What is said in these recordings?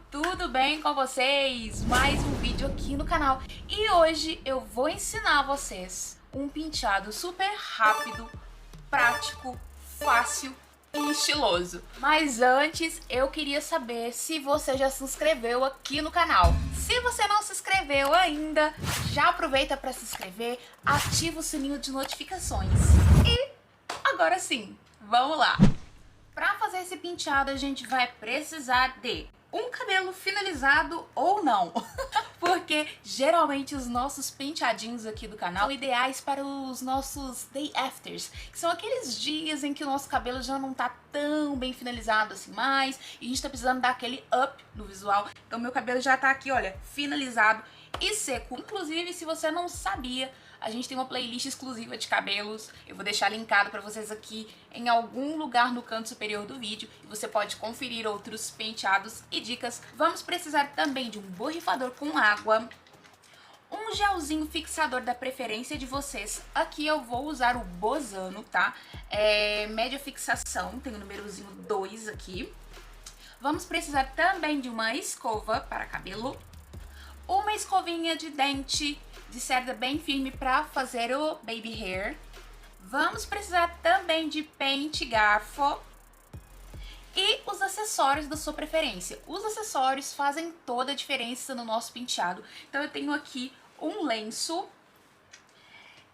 Tudo bem com vocês? Mais um vídeo aqui no canal e hoje eu vou ensinar vocês um penteado super rápido, prático, fácil e estiloso. Mas antes eu queria saber se você já se inscreveu aqui no canal. Se você não se inscreveu ainda, já aproveita para se inscrever, ativa o sininho de notificações. E agora sim, vamos lá! Para fazer esse penteado a gente vai precisar de um cabelo finalizado ou não, porque geralmente os nossos penteadinhos aqui do canal são ideais para os nossos day afters, que são aqueles dias em que o nosso cabelo já não tá tão bem finalizado assim mais, e a gente tá precisando dar aquele up no visual. Então meu cabelo já tá aqui, olha, finalizado e seco. Inclusive, se você não sabia, a gente tem uma playlist exclusiva de cabelos, eu vou deixar linkado para vocês aqui em algum lugar no canto superior do vídeo, e você pode conferir outros penteados e dicas. Vamos precisar também de um borrifador com água, um gelzinho fixador da preferência de vocês. Aqui eu vou usar o Bozano, tá? Média fixação, tem o númerozinho 2 aqui. Vamos precisar também de uma escova para cabelo, uma escovinha de dente de cerda bem firme para fazer o baby hair. Vamos precisar também de pente, garfo e os acessórios da sua preferência. Os acessórios fazem toda a diferença no nosso penteado. Então eu tenho aqui um lenço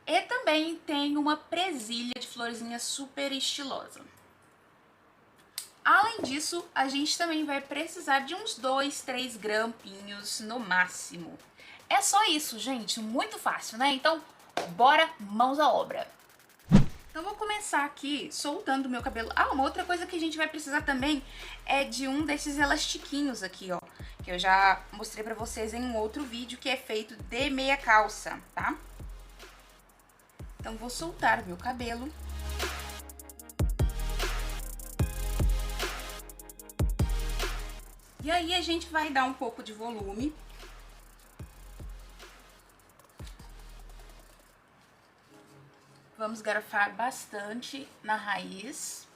e também tenho uma presilha de florzinha super estilosa. Além disso, a gente também vai precisar de uns 2, 3 grampinhos no máximo. É só isso, gente, muito fácil, né? Então, bora, mãos à obra. Então, vou começar aqui soltando o meu cabelo. Ah, uma outra coisa que a gente vai precisar também é de um desses elastiquinhos aqui, ó, que eu já mostrei pra vocês em um outro vídeo, que é feito de meia calça, tá? Então, vou soltar o meu cabelo. E aí, a gente vai dar um pouco de volume. Vamos garfar bastante na raiz.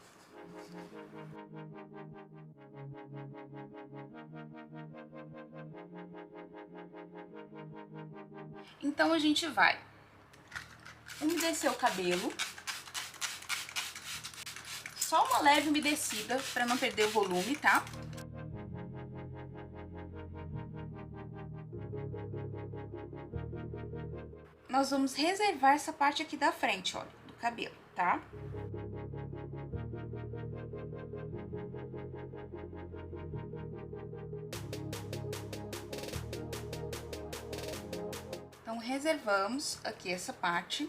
Então a gente vai umedecer o cabelo. Só uma leve umedecida para não perder o volume, tá? Nós vamos reservar essa parte aqui da frente, olha, do cabelo, tá? Então, reservamos aqui essa parte.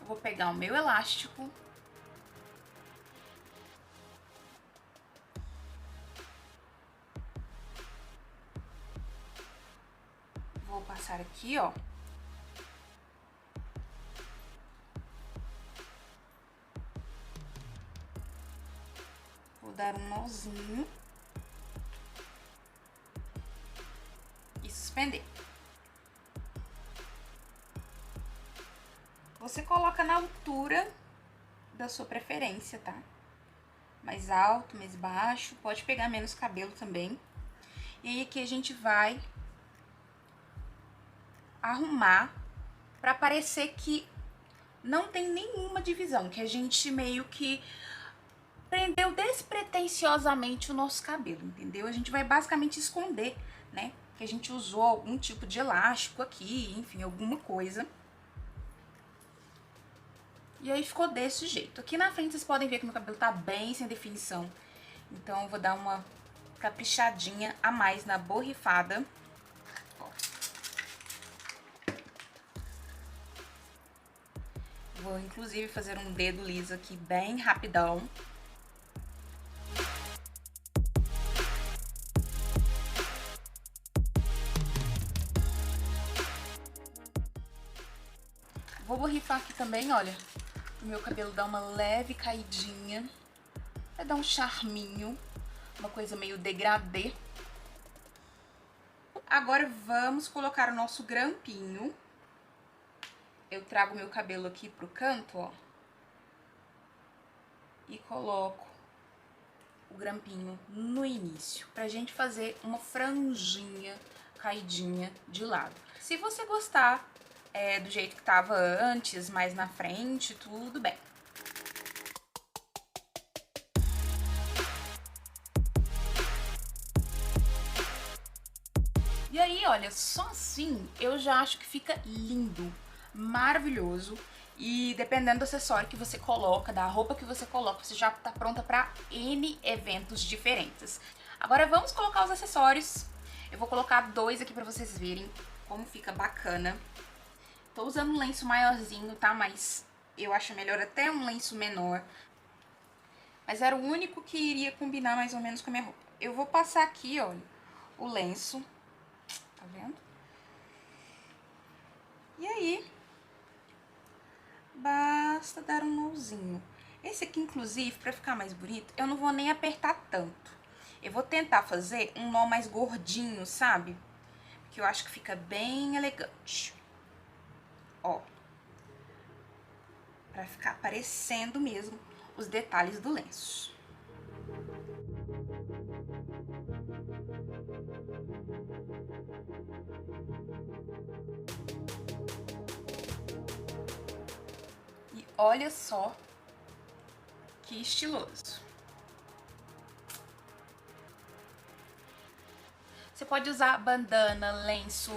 Eu vou pegar o meu elástico. Vou passar aqui, ó. Vou dar um nozinho e suspender. Você coloca na altura da sua preferência, tá? Mais alto, mais baixo, pode pegar menos cabelo também. E aí aqui a gente vai arrumar pra parecer que não tem nenhuma divisão, que a gente meio que prendeu despretensiosamente o nosso cabelo, entendeu? A gente vai basicamente esconder, né? Que a gente usou algum tipo de elástico aqui, enfim, alguma coisa. E aí ficou desse jeito. Aqui na frente vocês podem ver que meu cabelo tá bem sem definição. Então eu vou dar uma caprichadinha a mais na borrifada. Ó. Vou inclusive fazer um dedo liso aqui bem rapidão. Vou borrifar aqui também, olha, meu cabelo dar uma leve caidinha, pra dar um charminho, uma coisa meio degradê. Agora vamos colocar o nosso grampinho. Eu trago meu cabelo aqui pro canto, ó, e coloco o grampinho no início, pra gente fazer uma franjinha caidinha de lado. Se você gostar do jeito que tava antes, mais na frente, tudo bem. E aí, olha, só assim eu já acho que fica lindo, maravilhoso. E dependendo do acessório que você coloca, da roupa que você coloca, você já tá pronta para N eventos diferentes. Agora vamos colocar os acessórios. Eu vou colocar 2 aqui pra vocês verem como fica bacana. Tô usando um lenço maiorzinho, tá? Mas eu acho melhor até um lenço menor. Mas era o único que iria combinar mais ou menos com a minha roupa. Eu vou passar aqui, olha, o lenço. Tá vendo? E aí, basta dar um nozinho. Esse aqui, inclusive, pra ficar mais bonito, eu não vou nem apertar tanto. Eu vou tentar fazer um nó mais gordinho, sabe? Que eu acho que fica bem elegante. Ó. Pra ficar aparecendo mesmo os detalhes do lenço. E olha só que estiloso. Você pode usar bandana, lenço,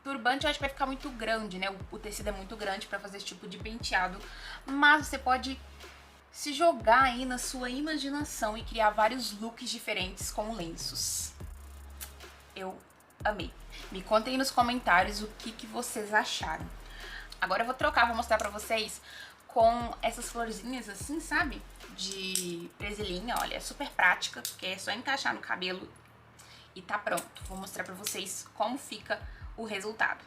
turbante. Eu acho que vai ficar muito grande, né? O tecido é muito grande pra fazer esse tipo de penteado. Mas você pode se jogar aí na sua imaginação e criar vários looks diferentes com lenços. Eu amei. Me contem aí nos comentários o que vocês acharam. Agora eu vou trocar, vou mostrar pra vocês com essas florzinhas assim, sabe? De presilhinha, olha, é super prática, porque é só encaixar no cabelo e tá pronto. Vou mostrar pra vocês como fica o resultado.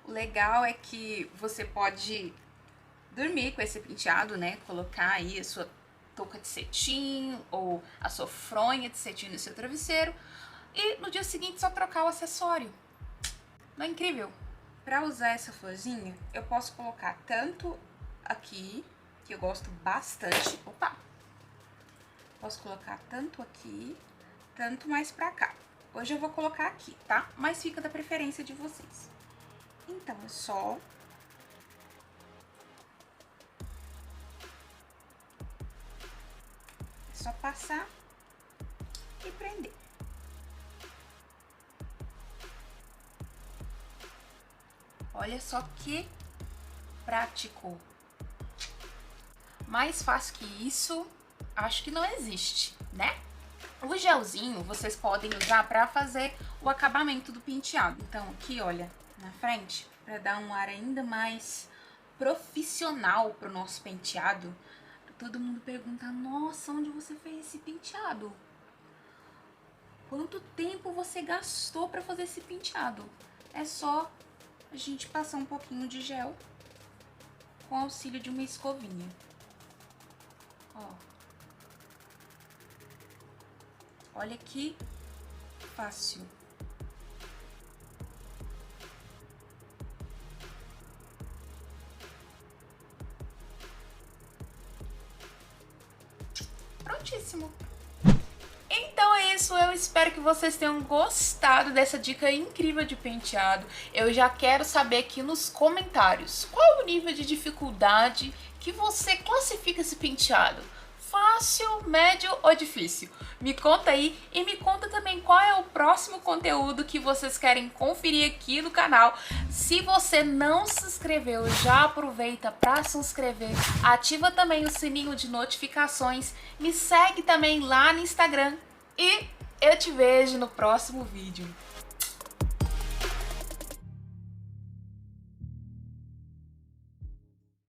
O legal é que você pode dormir com esse penteado, né? Colocar aí a sua touca de cetim ou a sua fronha de cetim no seu travesseiro e no dia seguinte só trocar o acessório. Não é incrível? Pra usar essa florzinha, eu posso colocar tanto aqui, que eu gosto bastante. Opa! Posso colocar tanto aqui, tanto mais pra cá. Hoje eu vou colocar aqui, tá? Mas fica da preferência de vocês. Então, é só passar e prender. Olha só que prático. Mais fácil que isso, acho que não existe, né? O gelzinho vocês podem usar pra fazer o acabamento do penteado. Então aqui, olha, na frente, pra dar um ar ainda mais profissional pro nosso penteado. Todo mundo pergunta, nossa, onde você fez esse penteado? Quanto tempo você gastou pra fazer esse penteado? É só a gente passar um pouquinho de gel com auxílio de uma escovinha. Ó. Olha que fácil. Prontíssimo. Então é isso, eu espero que vocês tenham gostado dessa dica incrível de penteado. Eu já quero saber aqui nos comentários qual o nível de dificuldade que você classifica esse penteado. Fácil, médio ou difícil? Me conta aí e me conta também qual é o próximo conteúdo que vocês querem conferir aqui no canal. Se você não se inscreveu, já aproveita para se inscrever. Ativa também o sininho de notificações. Me segue também lá no Instagram. E eu te vejo no próximo vídeo.